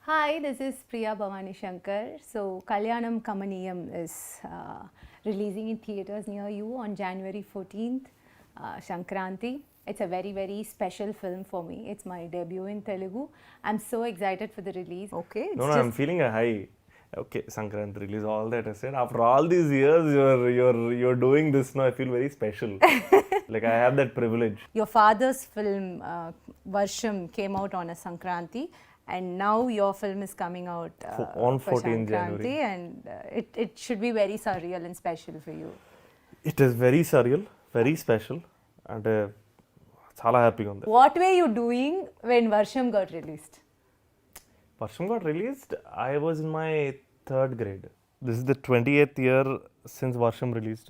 Hi, this is Priya Bhavani Shankar. So, Kalyanam Kamaniyam is releasing in theatres near you on January 14th, Shankranti. It's a very, very special film for me. It's my debut in Telugu. I'm so excited for the release. Okay, it's No, I'm feeling a high. Okay, Sankrant release, all that I said. After all these years, you're doing this now. I feel very special. Like I have that privilege. Your father's film, Varsham, came out on a Sankranti, and now your film is coming out On for 14th Sankranti, January. and it should be very surreal and special for you. It is very surreal, very special, and చాలా హ్యాపీగా ఉంది. What were you doing when Varsham got released? Varsham got released. I was in my 3rd grade. This is the 28th year since Varsham released.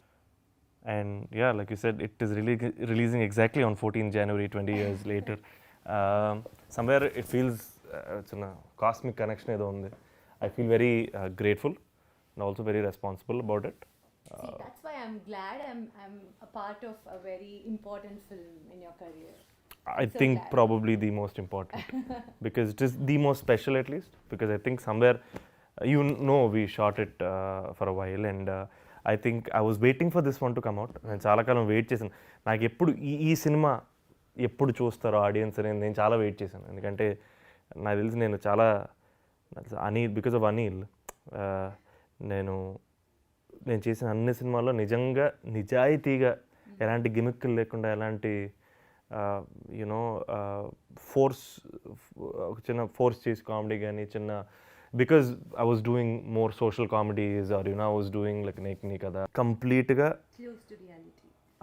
And yeah, like you said, it is really releasing exactly on 14th January, 20 years later. Somewhere it feels it's a cosmic connection edo undi. I feel very grateful and also very responsible about it. See, that's why I'm glad I'm a part of a very important film in your career. I think probably the most important because it is the most special, at least, because I think somewhere we shot it for a while, and I think I was waiting for this one to come out. నేను చాలా కాలం wait చేశాను. నాకు ఎప్పుడు ఈ cinema ఎప్పుడు చూస్తారో audience అనేది నేను చాలా వెయిట్ చేశాను. ఎందుకంటే నాకు తెలిసి నేను చాలా అనిల్, బికాస్ ఆఫ్ అనిల్, నేను చేసిన అన్ని సినిమాల్లో నిజంగా నిజాయితీగా ఎలాంటి గిమిక్కులు లేకుండా ఎలాంటి ఫోర్స్, చిన్న ఫోర్స్ చేసి కామెడీ కానీ చిన్న, because I was doing more social comedies or I was doing like నేక్ కదా కంప్లీట్గా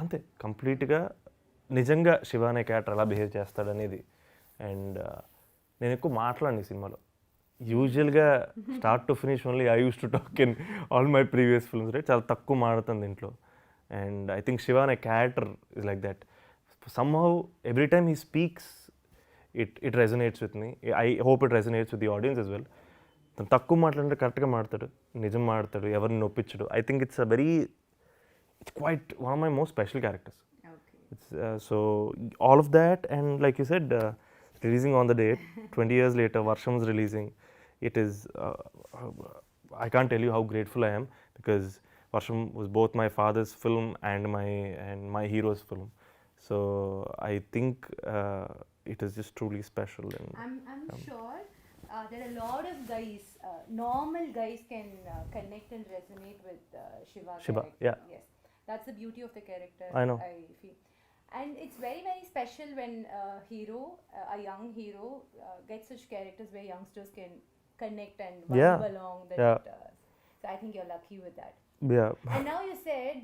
అంతే, కంప్లీట్గా నిజంగా శివ అనే క్యారెక్టర్ ఎలా బిహేవ్ చేస్తాడనేది. అండ్ నేను ఎక్కువ మాట్లాడిన ఈ సినిమాలో. యూజువల్గా start to finish only I use to talk in all my previous films, right? చాలా తక్కువ మాడుతుంది దీంట్లో. అండ్ ఐ థింక్ శివ అనే character is like that. Somehow every time he speaks, it resonates with me. I hope it resonates with the audience as well. తను తక్కువ మాట్లాడితే కరెక్ట్గా మాడతాడు, నిజం మాడతాడు, ఎవరిని నొప్పించడు. I think it's quite one of my most special characters. Okay. So all of that, and like you said, releasing on the date, 20 years later, Varsham's releasing. It is, I can't tell you how grateful I am, because Varsham was both my father's film and my hero's film. So I think it is just truly special. And I'm sure there are a lot of guys, normal guys can connect and resonate with Shiva character. Yeah. Yes, that's the beauty of the character. I know. I feel, and it's very, very special when a young hero gets such characters where youngsters can connect and vibe along. So I think you're lucky with that. Yeah. And now you said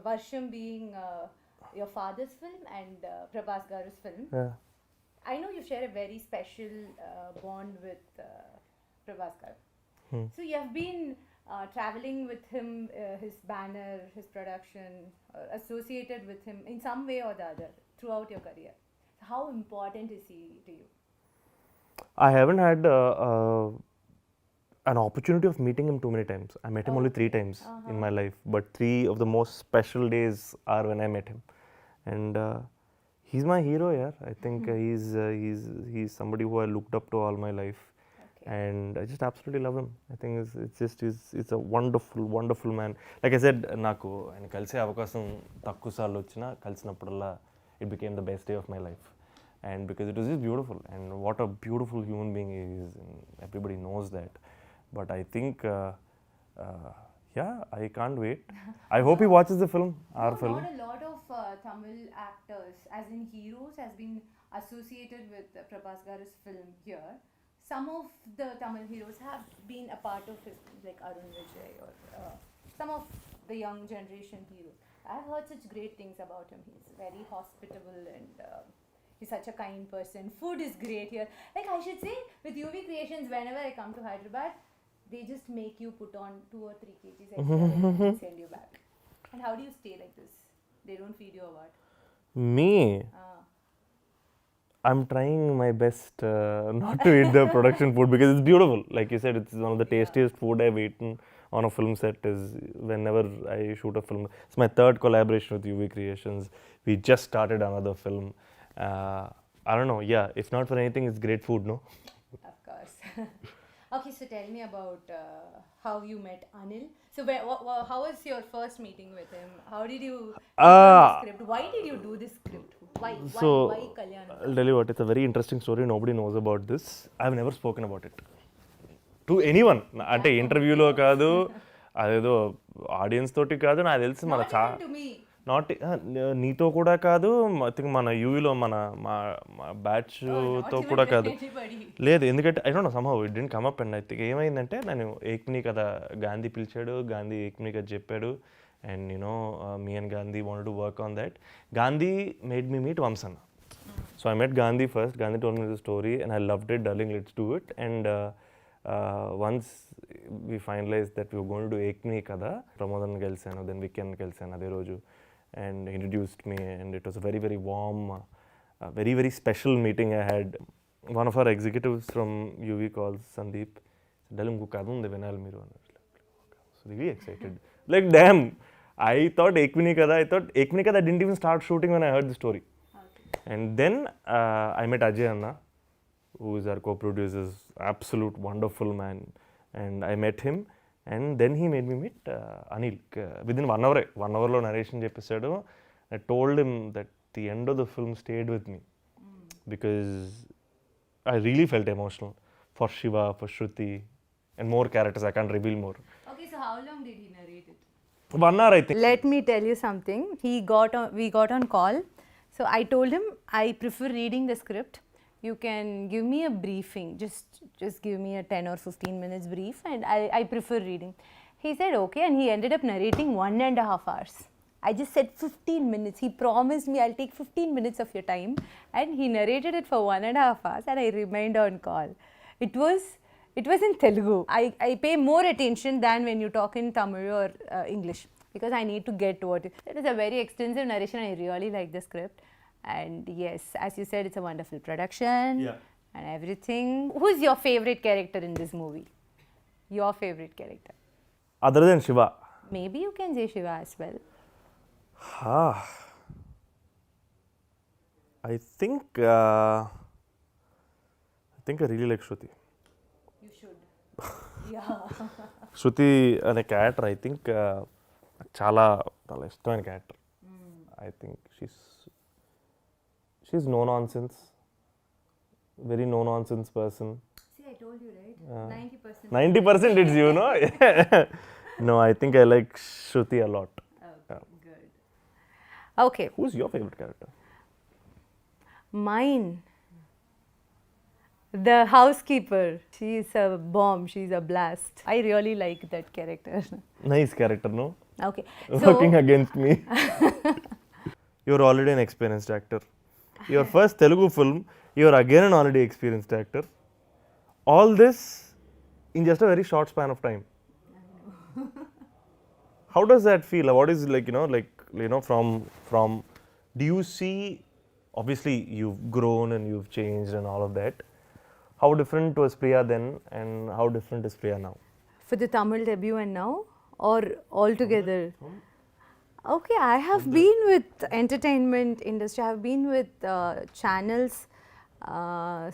Varsham being your father's film and Prabhas Garu's film. Yeah. I know you share a very special bond with Prabhas Garu. So you have been traveling with him, his banner, his production, associated with him in some way or the other throughout your career. How important is he to you? I haven't had an opportunity of meeting him too many times. I met him only 3 times in my life, but 3 of the most special days are when I met him. And he's my hero, yeah. I think he's somebody who I looked up to all my life. Okay. And I just absolutely love him. I think it's a wonderful man. Like I said, నాకు ఆయన కలిసే అవకాశం తక్కువ సార్లు వచ్చినా కలిసినప్పుడల్లా it became the best day of my life. And because it was just beautiful, and what a beautiful human being he is, and everybody knows that. But I think I can't wait. I hope he watches the film, our film. Not a lot of Tamil actors, as in heroes, has been associated with Prabhas Garu's film here. Some of the Tamil heroes have been a part of his films, like Arun Vijay or some of the young generation heroes. I've heard such great things about him. He's very hospitable and he's such a kind person. Food is great here. Like I should say, with UV Creations, whenever I come to Hyderabad, they just make you put on 2 or 3 kgs extra and send you back. And how do you stay like this? They don't feed you or what? Me? I'm trying my best not to eat the production food, because it's beautiful. Like you said, it's one of the tastiest food I've eaten on a film set is whenever I shoot a film. It's my 3rd collaboration with UV Creations. We just started another film. I don't know, yeah, if not for anything, it's great food, no? Of course. Okay, so tell me about how you met Anil. So, how was your first meeting with him? How did you take on the script? Why did you do this script? Why? Why So, Kalyanam? I'll tell you what, it's a very interesting story. Nobody knows about this. I've never spoken about it to anyone. అంటే ఇంటర్వ్యూలో కాదు, అదేదో audience తోటి కాదు, నాకు తెలిసి మన not నీతో కూడా కాదు, ఐ థింక్ మన యూవీలో మన మా బ్యాచ్తో కూడా కాదు. లేదు, ఎందుకంటే I don't know somehow it didn't come up. And I think ఏమైందంటే నేను ఏక్మినీ కథ గాంధీ పిలిచాడు, గాంధీ ఏక్మినీ కథ చెప్పాడు. And you know me and Gandhi wanted to work on that. Gandhi made me meet Vamshan. So I met Gandhi first. Gandhi told me the story and I loved it. Darling, let's do it. And once we finalized that we were going to do Ekni Kada, Pramodan Gelsanu, then Vikyan Gelsanu Ade Roju, and he introduced me, and it was a very, very warm, very, very special meeting I had. One of our executives from UV calls Sandeep, Dalum ku kada unde venal meeru. So really excited. Like damn, I thought Ekni Kada didn't even start shooting when I heard the story. Okay. And then I met Ajay Anna, who is our co-producer, absolute wonderful man, and I met him, and then he made me meet Anil. Within 1 hour, 1 hour lo narration cheppesadu. I told him that the end of the film stayed with me because I really felt emotional for Shiva, for Shruti, and more characters. I can't reveal more. Okay, so how long did he narrate it? 1 hour, I think. Let me tell you something. We got on call, so I told him I prefer reading the script. You can give me a briefing, just give me a 10 or 15 minutes brief, and I prefer reading. He said okay, and he ended up narrating 1.5 hours. I just said 15 minutes. He promised me I'll take 15 minutes of your time, and he narrated it for 1.5 hours, and I remained on call. It was in Telugu. I pay more attention than when you talk in Tamil or English, because I need to get what it is. A very extensive narration. I really like the script. And yes, as you said, it's a wonderful production. Yeah. And everything. Who's your favorite character in this movie? Your favorite character? Other than Shiva. Maybe you can say Shiva as well. I think I really like Shruti. You should. Yeah. Shruti అనే character I think చాలా చాలా ఇష్టమైన character. I think she's no nonsense, very no nonsense person. See, I told you, right? 90%. 90% it's you, no? No, I think I like Shruti a lot. Okay, good. Okay. Who's your favorite character? Mine. The housekeeper. She's a bomb. She's a blast. I really like that character. Nice character, no? Okay. Working against me. You're already an experienced actor. Your first Telugu film, you're again an already experienced actor. All this in just a very short span of time. How does that feel? What is from do you see, obviously you've grown and you've changed and all of that. How different was Priya then and how different is Priya now? For the Tamil debut and now, or altogether? Okay, I have been with entertainment industry. I have been with channels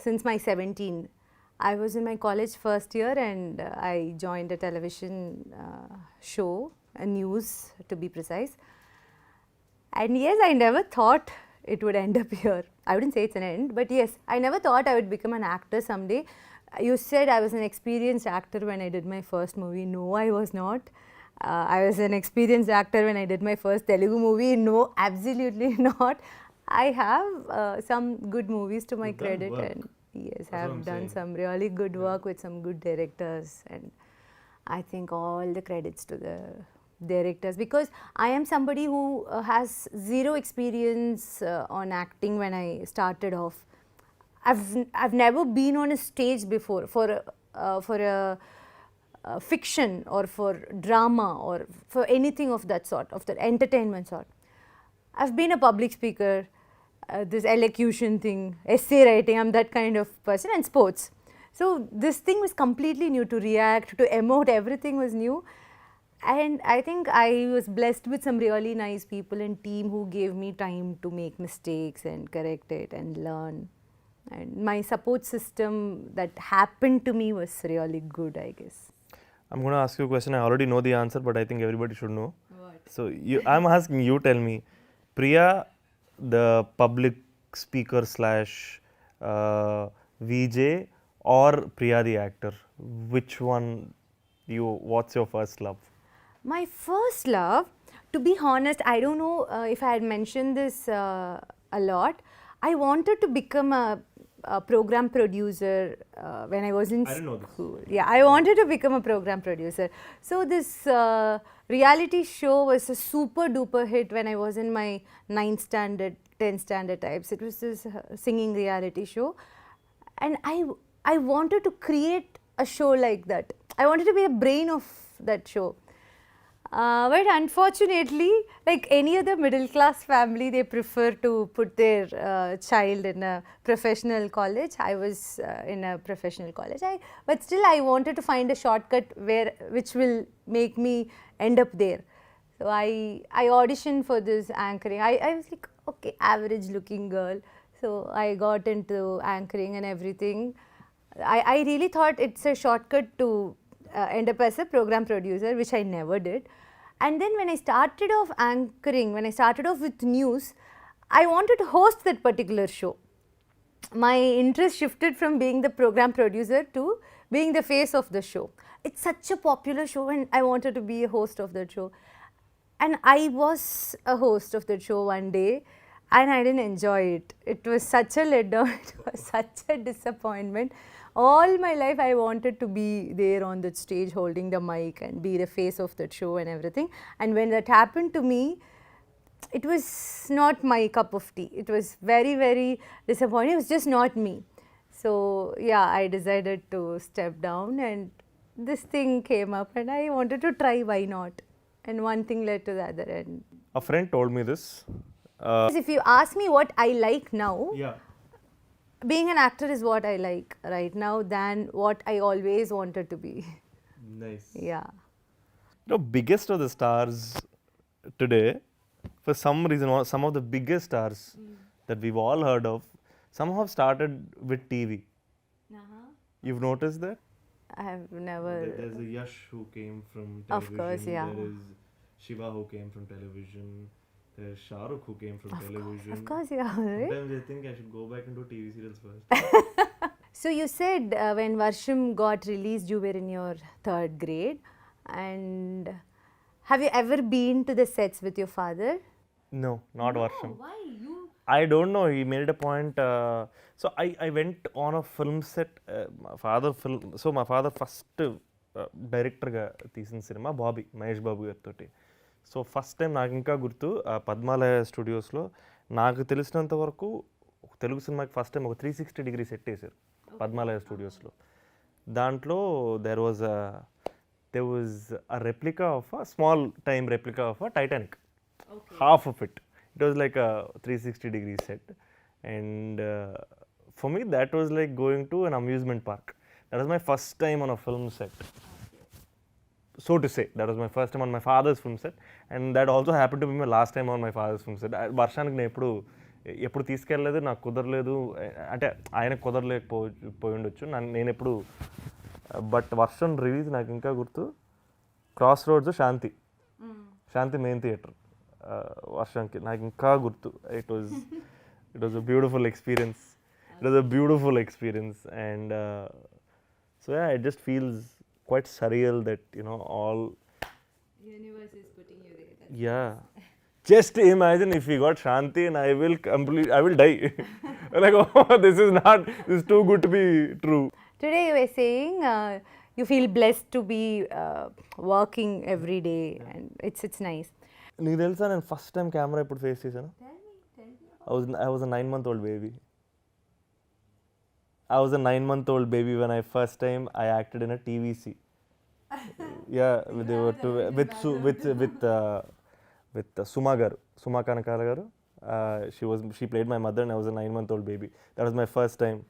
since my 17. I was in my college first year, and I joined a television show, a news to be precise. And yes, I never thought it would end up here. I wouldn't say it's an end, but yes, I never thought I would become an actor someday. You said I was an experienced actor when I did my first movie. No, I was not. I was an experienced actor when I did my first Telugu movie. No, absolutely not. I have some good movies to my credit, and yes, I have done some really good work with some good directors, and I think all the credits to the directors, because I am somebody who has zero experience on acting when I started off. I've never been on a stage before for a fiction or for drama or for anything of that sort, of the entertainment sort. I've been a public speaker, this elocution thing, essay writing, I'm that kind of person, and sports. So this thing was completely new. To react, to emote, everything was new. And I think I was blessed with some really nice people and team who gave me time to make mistakes and correct it and learn. And my support system that happened to me was really good, I guess. I'm going to ask you a question. I already know the answer, but I think everybody should know. What? So I'm asking you, tell me, Priya, the public speaker slash VJ, or Priya the actor? Which one what's your first love? My first love, to be honest, I don't know if I had mentioned this a lot. I wanted to become a program producer when I was in I didn't know this. school. Yeah, I wanted to become a program producer. So this reality show was a super duper hit when I was in my 9th standard, 10th standard types. It was this singing reality show, and I wanted to create a show like that. I wanted to be the brain of that show. But unfortunately, like any other middle class family, they prefer to put their child in a professional college. I was in a professional college, but still I wanted to find a shortcut which will make me end up there. So I auditioned for this anchoring. I was like, okay, average looking girl. So I got into anchoring and everything. I really thought it's a shortcut to end up as a program producer, which I never did. And then when I started off anchoring, when I started off with news, I wanted to host that particular show. My interest shifted from being the program producer to being the face of the show. It's such a popular show and I wanted to be a host of that show. And I was a host of that show one day and I didn't enjoy it. It was such a letdown, it was such a disappointment. All my life I wanted to be there on that stage holding the mic and be the face of that show and everything. And when that happened to me, it was not my cup of tea. It was very, very disappointing. It was just not me. So yeah, I decided to step down and this thing came up and I wanted to try, why not? And one thing led to the other. And A friend told me this. if you ask me what I like now, Yeah. being an actor is what I like right now than what I always wanted to be. Nice. Yeah. Biggest of the stars today, for some reason, some of the biggest stars that we've all heard of, some have started with TV. You've noticed that? I have never. There's a Yash who came from television. Of course, yeah. There is Shiva who came from television. There's Shah Rukh who came from television. Of course, yeah. Right? Sometimes I think I should go back into TV serials first. So you said when Varsham got released, you were in your 3rd grade. And have you ever been to the sets with your father? No, not Varsham. Why? You? I don't know. He made a point. So I went on a film set. My father first director ga తీసిన cinema Bobby Mahesh Babu గారితో. So first time నాకు ఇంకా గుర్తు పద్మాలయ స్టూడియోస్లో నాకు తెలిసినంత వరకు తెలుగు సినిమాకి first time ఒక 360 డిగ్రీ సెట్ వేసారు పద్మాలయ స్టూడియోస్లో. దాంట్లో there was a replica of a small time replica of a Titanic. Half of it. It was like a 360 degree set. And for me, that was like going to an amusement park. That was my first time on a film set. So to say, that was my first time on my father's film set. And that also happened to be my last time on my father's film set. వర్షానికి నేను ఎప్పుడు తీసుకెళ్ళలేదు, నాకు కుదరలేదు. అంటే ఆయన కుదరలేకపోయి ఉండొచ్చు, నేను ఎప్పుడు. బట్ వర్షం రిలీజ్ నాకు ఇంకా గుర్తు, క్రాస్ రోడ్స్ శాంతి మెయిన్ థియేటర్. వర్షంకి నాకు ఇంకా గుర్తు. It was a beautiful experience. And so yeah, it just feels quite surreal that all Universe is putting you there. yeah. Just imagine if we got Shanti and I will die. Like, oh, this is too good to be true. Today you were saying you feel blessed to be working every day, and it's nice. నీకు తెలుసా నేను first time camera ఎప్పుడు face చేశాను? I was a 9-month-old baby. I was a 9-month-old baby when I first time I acted in a TVC. Yeah, they were with Suma garu, Suma Kanakala garu. She played my mother and I was a 9-month-old baby. That was my first time.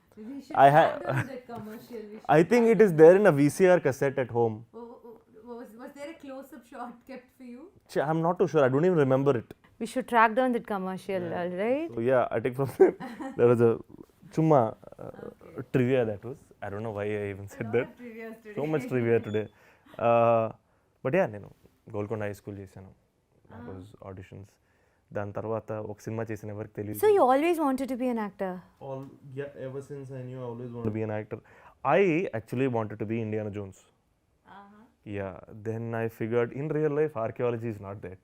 I think it is there in a VCR cassette at home. Was there a close-up shot kept for you? I'm not too sure. I don't even remember it. We should track down that commercial, right? So yeah, I think from there was a Chumma trivia that was. I don't know why I even said that. So much trivia today. But yeah, నేను Golconda high school చేశాను. That was auditions. దాని తర్వాత ఒక cinema చేసిన ఎవరికి తెలియదు. So you always wanted to be an actor? Ever since I knew I always wanted to be an actor. I actually wanted to be Indiana Jones. Yeah, then I figured in real life archaeology is not that.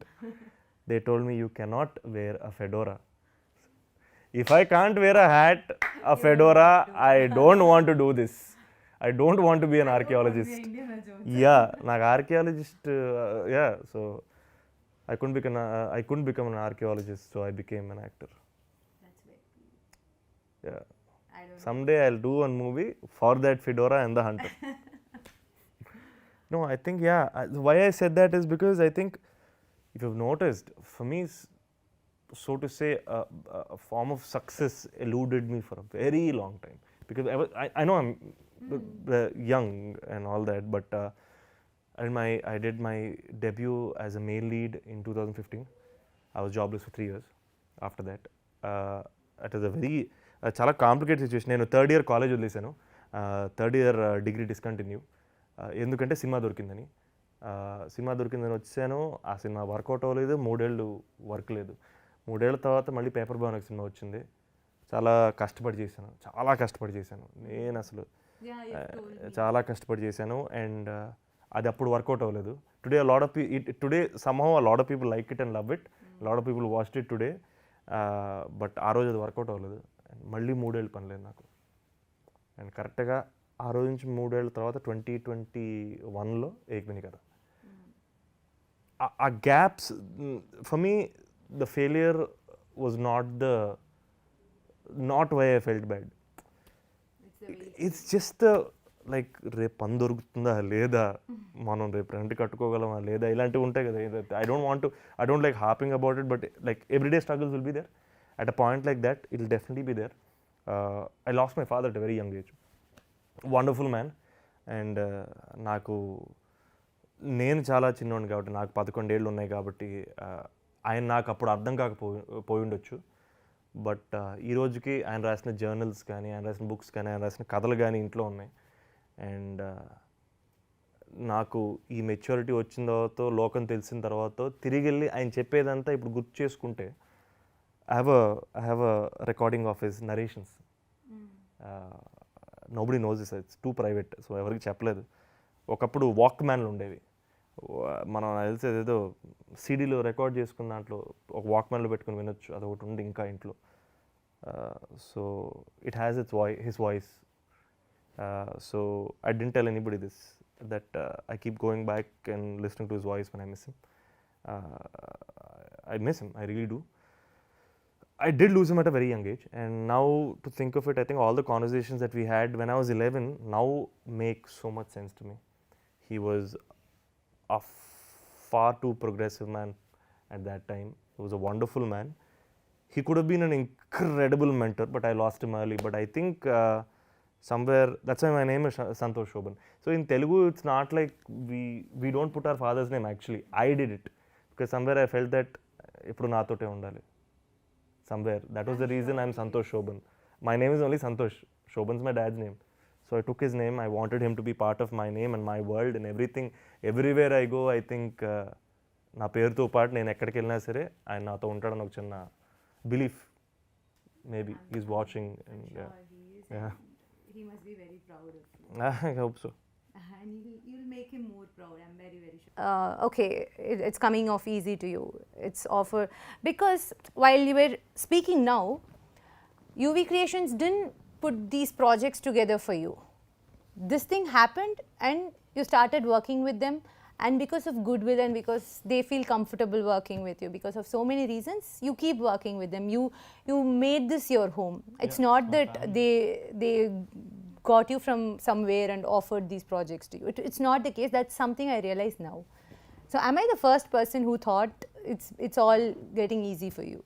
They told me you cannot wear a fedora. If I can't wear a hat, a fedora, I don't want to do this. I don't want to be an archaeologist. Yeah, like archaeologist, yeah, so I couldn't become an archaeologist, so I became an actor. That's very cool. Yeah. I don't Someday I'll do one movie for that fedora and the hunter. No, I think, yeah, why I said that is because I think if you've noticed, for me, so to say, a form of success eluded me for a very long time. Because I know I'm young and all that, but I did my debut as a male lead in 2015. I was jobless for 3 years after that. It was a very చాలా complicated situation. నేను third year college వదిలేసాను, third year degree discontinue, ఎందుకంటే cinema దొరికిందని. Cinema దొరికిందని వచ్చాను, ఆ cinema work out అవ్వలేదు, 3 ఏళ్ళు వర్క్ లేదు. 3 ఏళ్ళ తర్వాత మళ్ళీ పేపర్ బాయ్ సినిమా వచ్చింది. చాలా కష్టపడి చేశాను నేను అసలు చాలా కష్టపడి చేశాను. అండ్ అది అప్పుడు వర్కౌట్ అవ్వలేదు. Today somehow a lot of people like it and love it. A lot of people watched it today. But ఆ రోజు అది వర్కౌట్ అవ్వలేదు. మళ్ళీ 3 ఏళ్ళు పని లేదు నాకు. అండ్ కరెక్ట్గా ఆ రోజు నుంచి 3 ఏళ్ళ తర్వాత 2021లో ఏకమిని కదా. ఆ gaps for me the failure was not why I felt bad. It's just like రేపు పని దొరుకుతుందా లేదా, మనం రేపు రెంట్ కట్టుకోగలమా లేదా, ఇలాంటివి ఉంటాయి కదా. I don't like harping about it, but like everyday struggles will be there. At a point like that it will definitely be there. I lost my father at a very young age. Wonderful man. And నేను చాలా చిన్నోడిని కాబట్టి, నాకు 11 ఏళ్ళు ఉన్నాయి కాబట్టి ఆయన నాకు అప్పుడు అర్థం కాకపోయి ఉండొచ్చు. బట్ ఈ రోజుకి ఆయన రాసిన జర్నల్స్ కానీ, ఆయన రాసిన బుక్స్ కానీ, ఆయన రాసిన కథలు కానీ ఇంట్లో ఉన్నాయి. అండ్ నాకు ఈ మెచ్యూరిటీ వచ్చిన తర్వాత, లోకం తెలిసిన తర్వాత తిరిగి వెళ్ళి ఆయన చెప్పేదంతా ఇప్పుడు గుర్తు చేసుకుంటే I have a recording of his narrations. Nobody knows this, it's two private, so ఎవరికి చెప్పలేదు. ఒకప్పుడు వాక్ మ్యాన్లు ఉండేవి, మనం తెలిసి ఏదో సీడీలో రికార్డ్ చేసుకున్న దాంట్లో ఒక వాక్ మ్యాన్లో పెట్టుకుని వినొచ్చు, అదొకటి ఉంది ఇంకా ఇంట్లో. So it has his voice. So I didn't tell anybody this, that I keep going back and listening to his voice when I miss him. I miss him, I really do. I did lose him at a very young age, and now to think of it, I think all the conversations that we had when I was 11 now make so much sense to me. He was a far too progressive man at that time. He was a wonderful man. He could have been an incredible mentor, but I lost him early. But I think somewhere, that's why my name is Santosh Shoban. So in Telugu, it's not like we don't put our father's name. Actually, I did it because somewhere I felt that ippudu naatote undali. Somewhere that was the reason I'm Santosh Shoban. My name is only Santosh. Shoban's my dad's name. So I took his name. I wanted him to be part of my name and my world and everything. Everywhere I go, I think నా పేరుతో పాటు నేను ఎక్కడికి వెళ్ళినా సరే ఆయన నాతో ఉంటాడని ఒక చిన్న belief. Maybe is watching. He must be very proud of you. I hope so. And you'll make him more proud, I'm very, very sure. Okay, it's coming off easy to you. It's offer, because while you were speaking now, UV Creations didn't put these projects together for you. This thing happened and you started working with them, and because of goodwill and because they feel comfortable working with you, because of so many reasons, you keep working with them. You made this your home. It's not that they got you from somewhere and offered these projects to you. It's not the case. That's something I realize now. So am I the first person who thought it's all getting easy for you?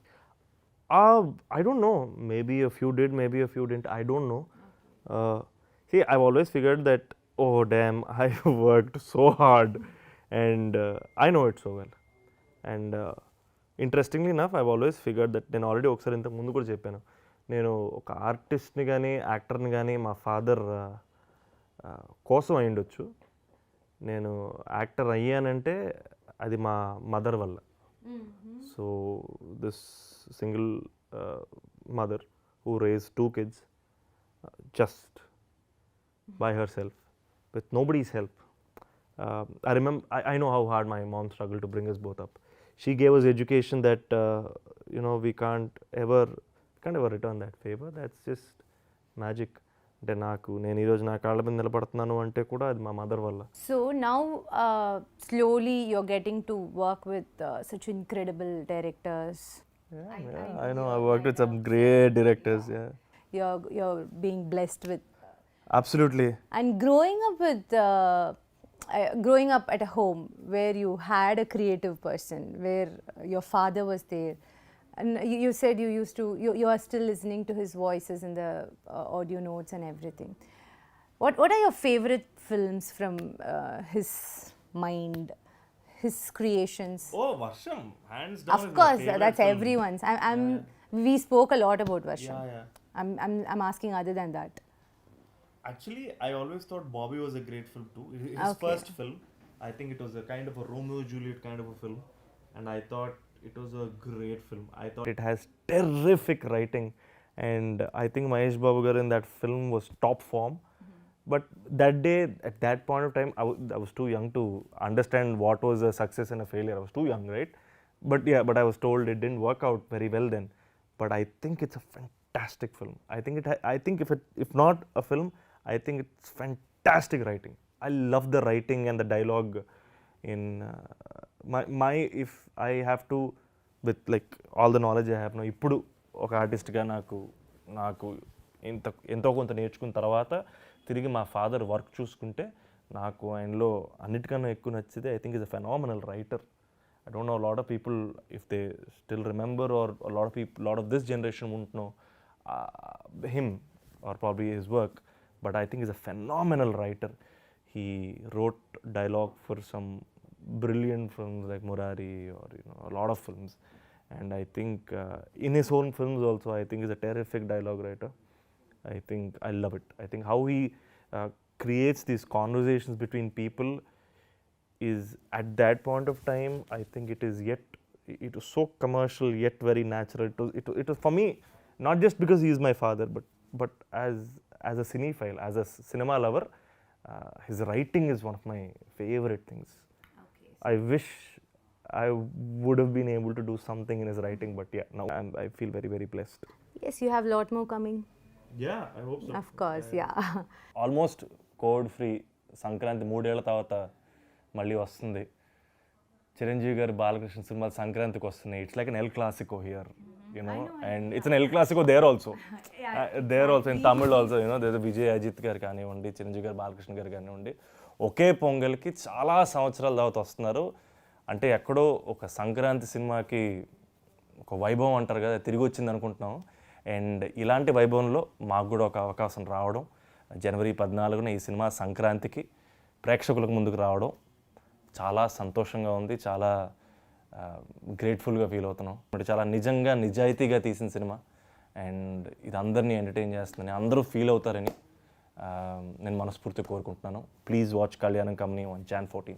I don't know. Maybe a few did, maybe a few didn't. I don't know. See, I've always figured that, oh damn, I worked so hard and I know it so well. And interestingly enough, I've always figured that నేను already ఒకసారి ఇంతకు ముందు కూడా చెప్పాను, నేను ఒక ఆర్టిస్ట్ని కానీ యాక్టర్ని కానీ మా ఫాదర్ కోసం అయ్యుండొచ్చు. నేను యాక్టర్ అయ్యానంటే అది మా మదర్ వల్ల. So this single mother who raised 2 kids just by herself with nobody's help. I remember, I know how hard my mom struggled to bring us both up. She gave us education that we can't ever return that favor. That's just magic. అంటే నేను ఈరోజు నా కాళ్ళ మీద నిలబడుతున్నాను అంటే కూడా అది మా మదర్ వల్ల. So now slowly you're getting to work with such incredible directors. I know. I worked with some great directors. Yeah. You're being blessed with. Absolutely. And growing up at a home where you had a creative person, where your father was there, and you said you are still listening to his voices in the audio notes and everything. What are your favorite films from his mind, his creations? Oh, Varsham, hands down. Of course, that's everyone's. We spoke a lot about Varsham. Yeah. I'm asking other than that. Actually, I always thought Bobby was a great film too. His Okay. first film, I think it was a kind of a Romeo Juliet kind of a film, and I thought it was a great film. I thought it has terrific writing, and I think Mahesh Babu garu in that film was top form. But that day, at that point of time, I was too young to understand what was a success and a failure. I was too young, right? But I was told it didn't work out very well then. But I think it's a fantastic film. I think if not a film, I think it's fantastic writing. I love the writing and the dialogue in my if I have to, with like all the knowledge I have now, ఇప్పుడు ఒక ఆర్టిస్ట్గా నాకు ఎంతో కొంత నేర్చుకున్న తర్వాత తిరిగి మా ఫాదర్ వర్క్ చూసుకుంటే నాకు ఆయనలో అన్నిటికన్నా ఎక్కువ నచ్చేది I think is a phenomenal writer. I don't know a lot of people if they still remember, or a lot of this generation won't know him or probably his work, but I think he's a phenomenal writer. He wrote dialogue for some brilliant films like Murari or a lot of films, and I think in his own films also I think he's a terrific dialogue writer. I think I love it. I think how he creates these conversations between people is at that point of time, I think it was so commercial yet very natural. It was for me, not just because he is my father, but as a cinephile, as a cinema lover, his writing is one of my favorite things. Okay. I wish I would have been able to do something in his writing, but yeah, now I feel very, very blessed. Yes, you have a lot more coming. Yeah, I hope so. Of course, yeah. Almost code free Sankranti 3 ఏళ్ల తర్వాత మళ్ళీ వస్తుంది. చిరంజీవి గారి బాలకృష్ణ సినిమాలు సంక్రాంతికి వస్తున్నాయి. It's like an El Clasico here, and it's an El Clasico there also in Tamil also, Vijay Ajith garu కానివ్వండి, చిరంజీవి గారు, బాలకృష్ణ గారు కానివ్వండి, ఒకే పొంగల్కి చాలా సంవత్సరాల తర్వాత వస్తున్నారు. అంటే ఎక్కడో ఒక సంక్రాంతి సినిమాకి ఒక వైభవం అంటారు కదా, తిరిగి వచ్చింది అనుకుంటున్నాం. అండ్ ఇలాంటి వైభవంలో మాకు కూడా ఒక అవకాశం రావడం, జనవరి 14న ఈ సినిమా సంక్రాంతికి ప్రేక్షకులకు ముందుకు రావడం చాలా సంతోషంగా ఉంది. చాలా గ్రేట్ఫుల్గా ఫీల్ అవుతున్నాం. అంటే చాలా నిజంగా నిజాయితీగా తీసిన సినిమా, అండ్ ఇది అందరినీ ఎంటర్టైన్ చేస్తుందని, అందరూ ఫీల్ అవుతారని నేను మనస్ఫూర్తిగా కోరుకుంటున్నాను. ప్లీజ్ వాచ్ కళ్యాణం కమ్ని on Jan 14.